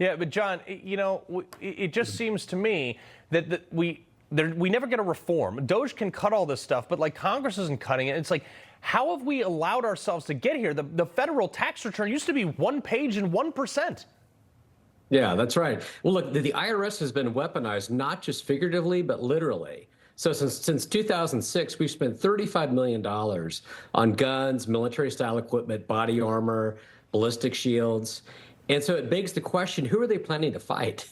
Yeah, but John, it just seems to me that we never get a reform. Doge can cut all this stuff, but like Congress isn't cutting it. It's like, how have we allowed ourselves to get here? The federal tax return used to be 1 page and 1%. Yeah, that's right. Well, look, the IRS has been weaponized, not just figuratively, but literally. So since 2006, we've spent $35 million on guns, military-style equipment, body armor, ballistic shields. And so it begs the question, who are they planning to fight?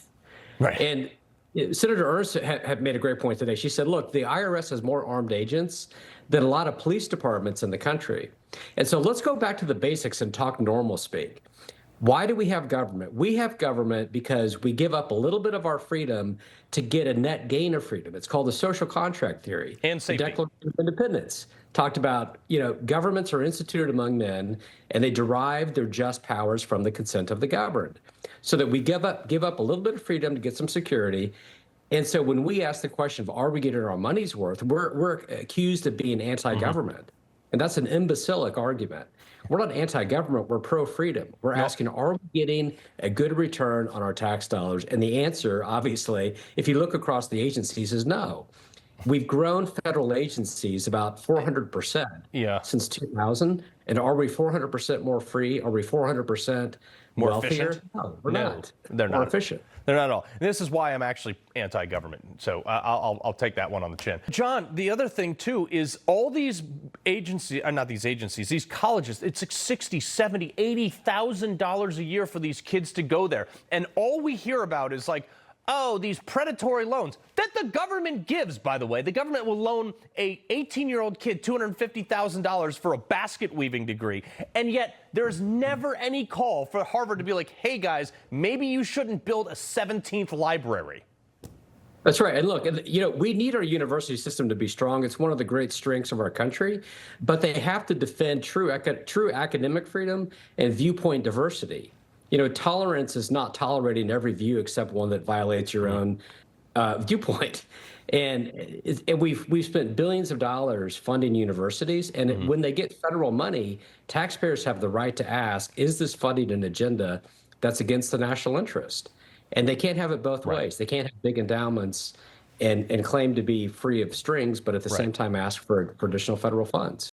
Right. And Senator Ernst had made a great point today. She said, look, the IRS has more armed agents than a lot of police departments in the country. And so let's go back to the basics and talk normal speak. Why do we have government? We have government because we give up a little bit of our freedom to get a net gain of freedom. It's called the social contract theory. And safety. The Declaration of Independence talked about, governments are instituted among men, and they derive their just powers from the consent of the governed. So that we give up a little bit of freedom to get some security. And so when we ask the question of, are we getting our money's worth, we're accused of being anti-government. And that's an imbecilic argument. We're not anti-government, we're pro-freedom. We're asking, are we getting a good return on our tax dollars? And the answer, obviously, if you look across the agencies, is no. We've grown federal agencies about 400% since 2000. And are we 400% more free? Are we 400% more wealthier? efficient? No, we're not. They're not more efficient. They're not at all. And this is why I'm actually anti-government. So I'll take that one on the chin. John, the other thing, too, is all these agencies, not these agencies, these colleges, it's like $60,000, $70,000, $80,000 a year for these kids to go there. And all we hear about is like, oh, these predatory loans that the government gives, by the way. The government will loan a 18-year-old kid $250,000 for a basket weaving degree. And yet there's never any call for Harvard to be like, hey, guys, maybe you shouldn't build a 17th library. That's right. And look, we need our university system to be strong. It's one of the great strengths of our country, but they have to defend true academic freedom and viewpoint diversity. Tolerance is not tolerating every view except one that violates your own viewpoint. And we've spent billions of dollars funding universities. And when they get federal money, taxpayers have the right to ask, is this funding an agenda that's against the national interest? And they can't have it both ways. They can't have big endowments and claim to be free of strings, but at the same time ask for additional federal funds.